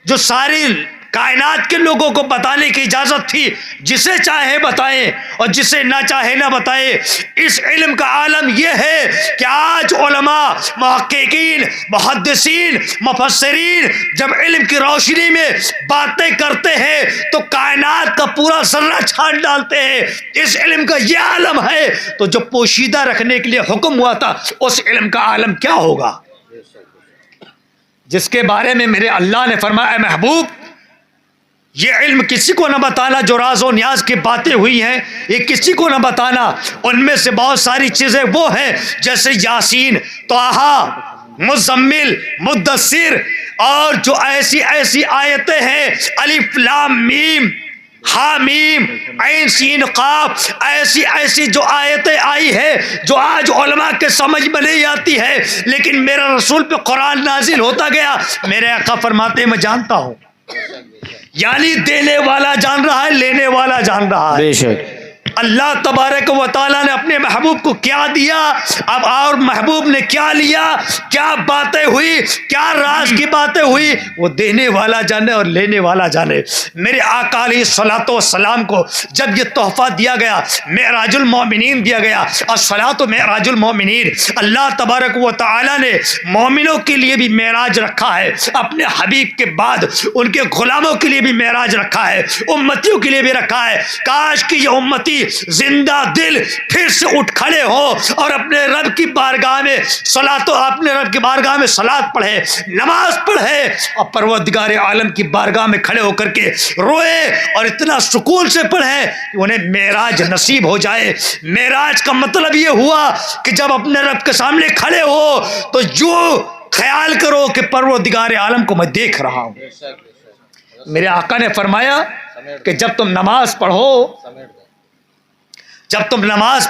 جو ساری کائنات کے لوگوں کو بتانے کی اجازت تھی، جسے چاہے بتائیں اور جسے نہ چاہے نہ بتائیں۔ اس علم کا عالم یہ ہے کہ آج علماء، محققین، محدثین، مفسرین جب علم کی روشنی میں باتیں کرتے ہیں تو کائنات کا پورا ذرہ چھان ڈالتے ہیں۔ اس علم کا یہ عالم ہے، تو جو پوشیدہ رکھنے کے لیے حکم ہوا تھا اس علم کا عالم کیا ہوگا، جس کے بارے میں میرے اللہ نے فرمایا اے محبوب یہ علم کسی کو نہ بتانا، جو راز و نیاز کی باتیں ہوئی ہیں یہ کسی کو نہ بتانا۔ ان میں سے بہت ساری چیزیں وہ ہیں جیسے یاسین، طٰہٰ، مزمل، مدثر، اور جو ایسی آیتیں ہیں الف لام میم، حامیم، عین سین قاف، ایسی جو آیتیں آئی ہے جو آج علماء کے سمجھ میں نہیں آتی ہے، لیکن میرے رسول پہ قرآن نازل ہوتا گیا، میرے آقا فرماتے ہیں میں جانتا ہوں۔ یعنی دینے والا جان رہا ہے، لینے والا جان رہا ہے۔ بے شک اللہ تبارک و تعالیٰ نے اپنے محبوب کو کیا دیا، اب اور محبوب نے کیا لیا، کیا باتیں ہوئی، کیا راز کی باتیں ہوئی، وہ دینے والا جانے اور لینے والا جانے۔ میرے آقا علیہ الصلوۃ والسلام کو جب یہ تحفہ دیا گیا، معراج المومنین دیا گیا، الصلاۃ معراج المومنین، اللہ تبارک و تعالیٰ نے مومنوں کے لیے بھی معراج رکھا ہے، اپنے حبیب کے بعد ان کے غلاموں کے لیے بھی معراج رکھا ہے، امتیوں کے لیے بھی رکھا ہے۔ کاش کہ یہ امتی زندہ دل پھر سے اٹھ کھڑے ہو اور اپنے رب کی بارگاہ میں صلاۃ پڑھے، نماز پڑھے، اور پروردگار عالم کی بارگاہ میں کھڑے ہو کر کے روئے اور اتنا سکون سے پڑھے کہ انہیں معراج نصیب ہو جائے۔ معراج کا مطلب یہ ہوا کہ جب اپنے رب کے سامنے کھڑے ہو تو جو خیال کرو کہ پروردگار عالم کو میں دیکھ رہا ہوں۔ میرے آقا نے فرمایا کہ جب تم نماز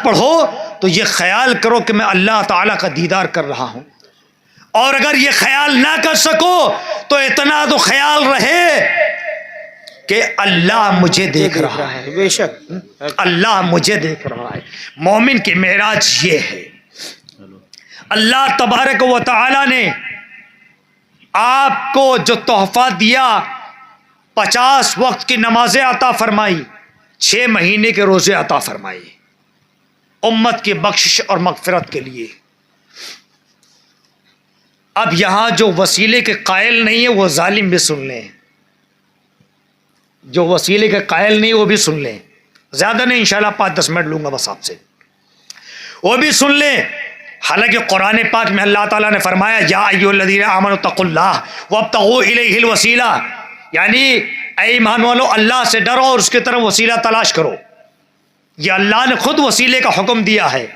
پڑھو تو یہ خیال کرو کہ میں اللہ تعالیٰ کا دیدار کر رہا ہوں، اور اگر یہ خیال نہ کر سکو تو اتنا تو خیال رہے کہ اللہ مجھے دیکھ رہا ہے۔ بے شک اللہ مجھے دیکھ رہا ہے۔ مومن کی معراج یہ ہے۔ اللہ تبارک و تعالیٰ نے آپ کو جو تحفہ دیا، 50 وقت کی نمازیں عطا فرمائی، 6 مہینے کے روزے عطا فرمائے، امت کی بخشش اور مغفرت کے لیے۔ اب یہاں جو وسیلے کے قائل نہیں ہے وہ ظالم بھی سن لیں، جو وسیلے کے قائل نہیں وہ بھی سن لیں، زیادہ نہیں، انشاءاللہ 5-10 منٹ لوں گا بس آپ سے، وہ بھی سن لیں۔ حالانکہ قرآن پاک میں اللہ تعالیٰ نے فرمایا یا ایھا الذین آمنوا اتقوا اللہ وابتغوا الیہ الوسیلہ، یعنی اے ایمان والو اللہ سے ڈرو اور اس کی طرف وسیلہ تلاش کرو۔ یہ اللہ نے خود وسیلے کا حکم دیا ہے،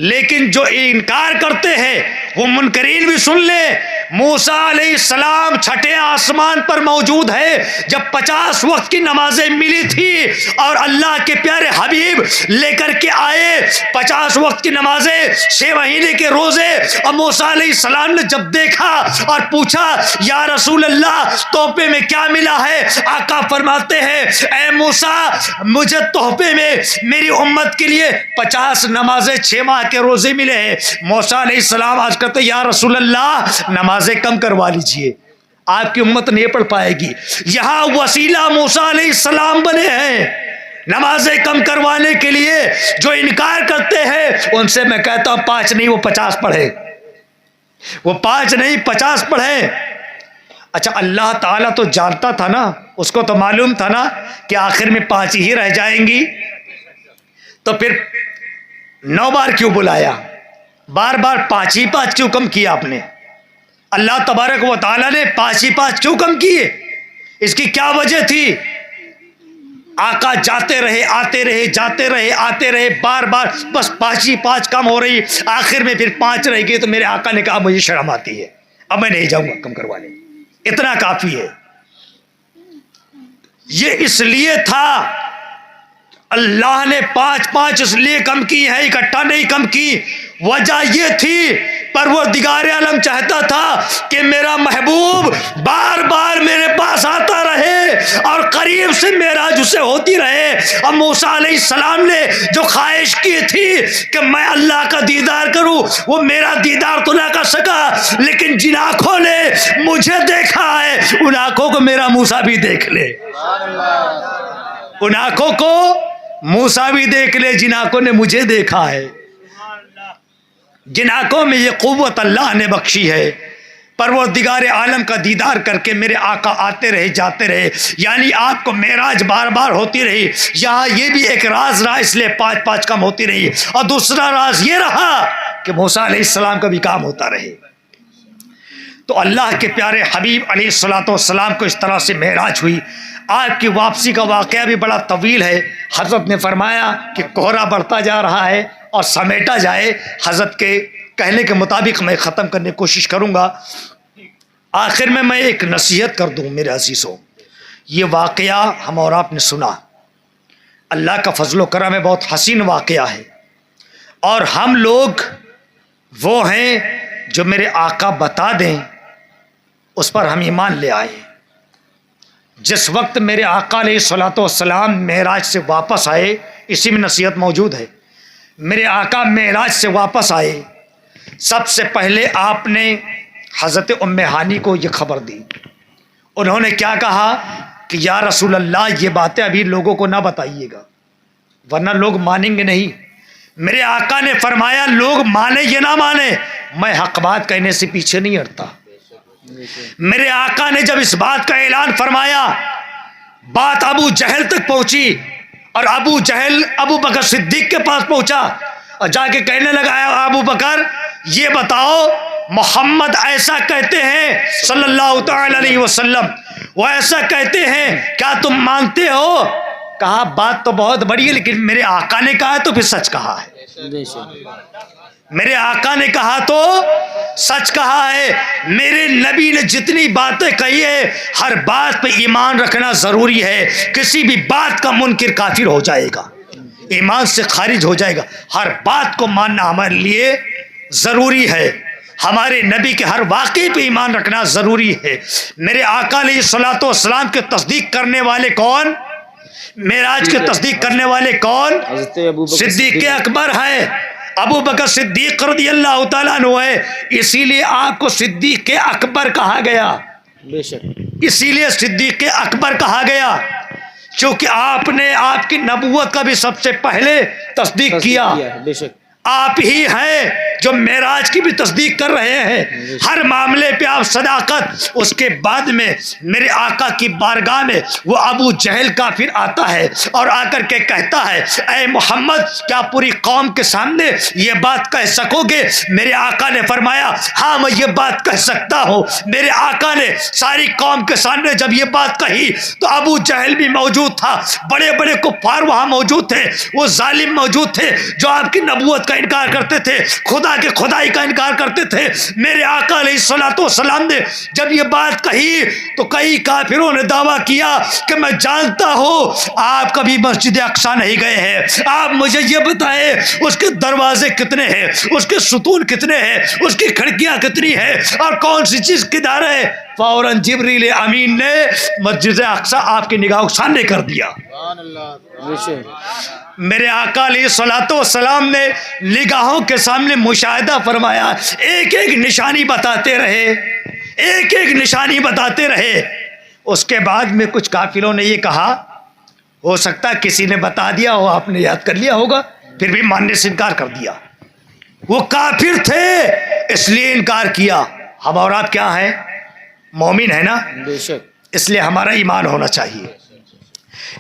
لیکن جو انکار کرتے ہیں وہ منکرین بھی سن لے۔ موسیٰ علیہ السلام چھٹے آسمان پر موجود ہے جب 50 وقت کی نمازیں ملی تھی اور اللہ کے پیارے حبیب لے کر کے آئے 50 وقت کی نمازیں، 6 مہینے کے روزے، اور موسیٰ علیہ السلام نے جب دیکھا اور پوچھا یا رسول اللہ تحفے میں کیا ملا ہے، آقا فرماتے ہیں اے موسیٰ مجھے تحفے میں میری امت کے لیے 50 نمازیں 6 ماہ کے روزے ملے ہیں۔ موسیٰ علیہ السلام آج کہتے ہیں یا رسول اللہ نمازیں کم کروا لیجئے، آپ کی امت نہیں پڑھ پائے گی۔ یہاں وسیلہ موسیٰ علیہ السلام بنے ہیں نمازیں کم کروانے کے لیے۔ جو انکار کرتے ہیں ان سے میں کہتا ہوں 5 نہیں وہ 50 پڑھے، وہ 5 نہیں 50 پڑھے۔ اچھا اللہ تعالیٰ تو جانتا تھا نا، اس کو تو معلوم تھا نا کہ آخر میں 5 ہی رہ جائیں گی، تو پھر 9 بار کیوں بلایا، بار بار 5 ہی 5 کیوں کم کیا آپ نے؟ اللہ تبارک و تعالیٰ نے 5 ہی 5 کیوں کم کیے؟ اس کی کیا وجہ تھی؟ آقا جاتے رہے آتے رہے جاتے رہے آتے رہے، بار بار بس 5 ہی 5 کم ہو رہی، آخر میں پھر 5 رہ گئی تو میرے آقا نے کہا مجھے شرم آتی ہے، اب میں نہیں جاؤں گا کم کروانے، اتنا کافی ہے۔ یہ اس لیے تھا اللہ نے 5 اس لیے کم کی ہے، اکٹھا نہیں کم کی، وجہ یہ تھی پروردگار عالم چاہتا تھا کہ میرا محبوب بار بار میرے پاس آتا رہے اور قریب سے معراج اسے ہوتی رہے۔ اب موسیٰ علیہ السلام نے جو خواہش کی تھی کہ میں اللہ کا دیدار کروں، وہ میرا دیدار تو نہ کر سکا، لیکن جن آنکھوں نے مجھے دیکھا ہے ان آنکھوں کو میرا موسیٰ بھی دیکھ لے، ان آنکھوں کو موسیٰ بھی دیکھ لے جن آنکھوں نے مجھے دیکھا ہے، جن آنکھوں میں یہ قوت اللہ نے بخشی ہے۔ پروردگار عالم کا دیدار کر کے میرے آقا آتے رہے جاتے رہے، یعنی آپ کو معراج بار بار ہوتی رہی۔ یہاں یہ بھی ایک راز رہا، اس لیے 5 کم ہوتی رہی، اور دوسرا راز یہ رہا کہ موسیٰ علیہ السلام کا بھی کام ہوتا رہے۔ تو اللہ کے پیارے حبیب علیہ الصلوۃ والسلام کو اس طرح سے معراج ہوئی۔ آپ کی واپسی کا واقعہ بھی بڑا طویل ہے۔ حضرت نے فرمایا کہ کوہرا بڑھتا جا رہا ہے اور سمیٹا جائے، حضرت کے کہنے کے مطابق میں ختم کرنے کی کوشش کروں گا۔ آخر میں ایک نصیحت کر دوں میرے عزیزوں، یہ واقعہ ہم اور آپ نے سنا، اللہ کا فضل و کرم ہے، بہت حسین واقعہ ہے، اور ہم لوگ وہ ہیں جو میرے آقا بتا دیں اس پر ہم ایمان لے آئے۔ جس وقت میرے آقا علیہ الصلوۃ والسلام معراج سے واپس آئے، اسی میں نصیحت موجود ہے، میرے آقا معراج سے واپس آئے، سب سے پہلے آپ نے حضرت ام ہانی کو یہ خبر دی۔ انہوں نے کیا کہا کہ یا رسول اللہ یہ باتیں ابھی لوگوں کو نہ بتائیے گا ورنہ لوگ مانیں گے نہیں۔ میرے آقا نے فرمایا لوگ مانے یا نہ مانے میں حق بات کہنے سے پیچھے نہیں ہٹتا۔ میرے آقا نے جب اس بات کا اعلان فرمایا، بات ابو جہل تک پہنچی، اور ابو جہل ابو بکر صدیق کے پاس پہنچا اور جا کے کہنے لگا ابو بکر یہ بتاؤ محمد ایسا کہتے ہیں صلی اللہ تعالی علیہ وسلم، وہ ایسا کہتے ہیں، کیا تم مانتے ہو؟ کہا بات تو بہت بڑی ہے لیکن میرے آقا نے کہا تو پھر سچ کہا ہے، میرے آقا نے کہا تو سچ کہا ہے۔ میرے نبی نے جتنی باتیں کہی ہے ہر بات پہ ایمان رکھنا ضروری ہے، کسی بھی بات کا منکر کافر ہو جائے گا، ایمان سے خارج ہو جائے گا، ہر بات کو ماننا ہمارے لیے ضروری ہے، ہمارے نبی کے ہر واقعے پہ ایمان رکھنا ضروری ہے۔ میرے آقا علیہ الصلوۃ والسلام کے تصدیق کرنے والے کون؟ معراج کے تصدیق کرنے والے کون؟ صدیق اکبر ہے، ابو بکر صدیق رضی اللہ تعالیٰ عنہ ہے، اسی لیے آپ کو صدیق اکبر کہا گیا، اسی لیے صدیق اکبر کہا گیا کیونکہ آپ نے آپ کی نبوت کا بھی سب سے پہلے تصدیق کیا۔ آپ ہی ہیں جو معراج کی بھی تصدیق کر رہے ہیں، ہر معاملے پہ آپ صداقت۔ اس کے بعد میں میرے آقا کی بارگاہ میں وہ ابو جہل کافر آتا ہے اور آ کر کے کہتا ہے اے محمد کیا پوری قوم کے سامنے یہ بات کہہ سکو گے؟ میرے آقا نے فرمایا ہاں میں یہ بات کہہ سکتا ہوں۔ میرے آقا نے ساری قوم کے سامنے جب یہ بات کہی تو ابو جہل بھی موجود تھا، بڑے بڑے کفار وہاں موجود تھے، وہ ظالم موجود تھے جو آپ کی نبوت کا انکار کرتے تھے، خدا کے خدائی کا انکار کرتے تھے۔ میرے آقا علیہ الصلوۃ والسلام نے جب یہ بات کہی تو کئی کافروں نے دعویٰ کیا کہ میں جانتا ہوں آپ کبھی مسجد اقصیٰ نہیں گئے ہیں، آپ مجھے یہ بتائیں اس کے دروازے کتنے ہیں، اس کے ستون کتنے ہیں، اس کی کھڑکیاں کتنی ہیں اور کون سی چیز کدھر ہے؟ فوراً جبریل امین نے مسجد اقصیٰ آپ کی نگاہوں کے سامنے کر دیا۔ میرے آقا علیہ الصلوۃ والسلام نے نگاہوں کے سامنے مشاہدہ فرمایا، ایک ایک نشانی بتاتے رہے، ایک ایک نشانی بتاتے رہے۔ اس کے بعد میں کچھ کافروں نے یہ کہا ہو سکتا ہے کسی نے بتا دیا ہو، آپ نے یاد کر لیا ہوگا، پھر بھی ماننے سے انکار کر دیا۔ وہ کافر تھے اس لیے انکار کیا۔ ہم اور آپ کیا ہیں؟ مومن ہے نا، اس لیے ہمارا ایمان ہونا چاہیے۔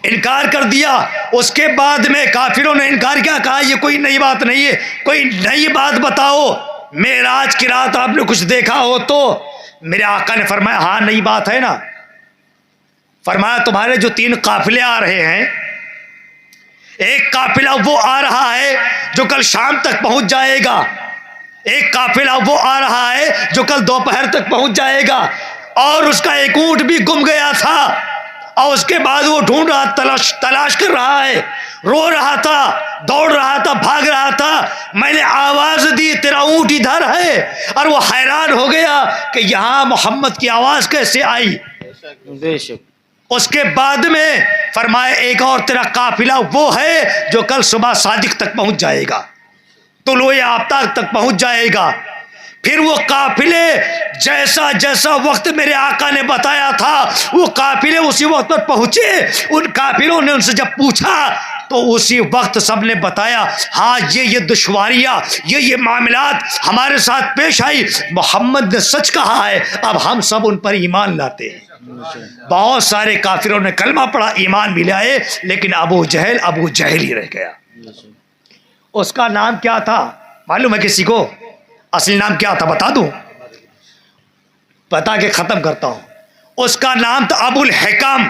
انکار کر دیا۔ اس کے بعد میں کافروں نے انکار کیا، کہا یہ کوئی نئی بات نہیں ہے، کوئی نئی بات بتاؤ، معراج کی رات آپ نے کچھ دیکھا ہو تو؟ میرے آقا نے فرمایا ہاں نئی بات ہے نا۔ فرمایا تمہارے جو 3 قافلے آ رہے ہیں ایک قافلہ وہ آ رہا ہے جو کل شام تک پہنچ جائے گا، ایک قافلہ وہ آ رہا ہے جو کل دوپہر تک پہنچ جائے گا، اور اس کا ایک اونٹ بھی گم گیا تھا، اور اس کے بعد وہ ڈھونڈ رہا، تلاش کر رہا ہے، رو رہا تھا، دوڑ رہا تھا، بھاگ رہا تھا، میں نے آواز دی تیرا اونٹ ادھر ہے، اور وہ حیران ہو گیا کہ یہاں محمد کی آواز کیسے آئی۔ بے شک اس کے بعد میں فرمایا ایک اور تیرا قافلہ وہ ہے جو کل صبح صادق تک پہنچ جائے گا، طلوع آفتاب تک پہنچ جائے گا۔ پھر وہ قافلے جیسا جیسا وقت میرے آقا نے بتایا تھا وہ قافلے اسی وقت پر پہنچے۔ ان قافلوں نے ان سے جب پوچھا تو اسی وقت سب نے بتایا ہاں یہ دشواریاں یہ معاملات ہمارے ساتھ پیش آئی، محمد نے سچ کہا ہے، اب ہم سب ان پر ایمان لاتے ہیں۔ بہت سارے کافروں نے کلمہ پڑھا، ایمان بھی لائے، لیکن ابو جہل ہی رہ گیا۔ اس کا نام کیا تھا معلوم ہے کسی کو؟ اصلی نام کیا تھا بتا دوں؟ بتا کے ختم کرتا ہوں۔ اس کا نام تھا ابو الحکم۔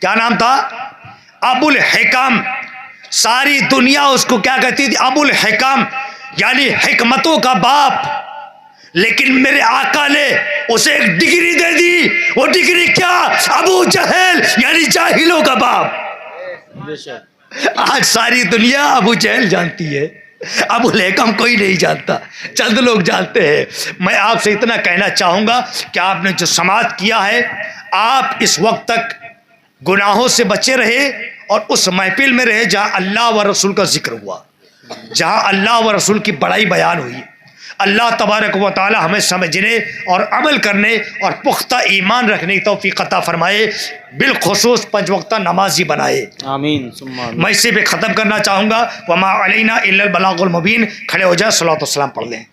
کیا نام تھا؟ ابو الحکم۔ ساری دنیا اس کو کیا کہتی تھی؟ ابو الحکم، یعنی حکمتوں کا باپ۔ لیکن میرے آقا نے اسے ایک ڈگری دے دی، وہ ڈگری کیا؟ ابو جہل، یعنی جاہلوں کا باپ۔ بے شک آج ساری دنیا ابو جہل جانتی ہے، ابو الحکم کوئی نہیں جانتا، چند لوگ جانتے ہیں۔ میں آپ سے اتنا کہنا چاہوں گا کہ آپ نے جو سماعت کیا ہے، آپ اس وقت تک گناہوں سے بچے رہے اور اس محفل میں رہے جہاں اللہ و رسول کا ذکر ہوا، جہاں اللہ و رسول کی بڑائی بیان ہوئی۔ اللہ تبارک و تعالی ہمیں سمجھنے اور عمل کرنے اور پختہ ایمان رکھنے کی توفیق عطا فرمائے، بالخصوص 5 وقتہ نمازی بنائے۔ آمین ثم آمین۔ میں اسی پہ ختم کرنا چاہوں گا، وما علینا الا البلاغ المبین۔ کھڑے ہو جائے، صلوات و سلام پڑھ لیں۔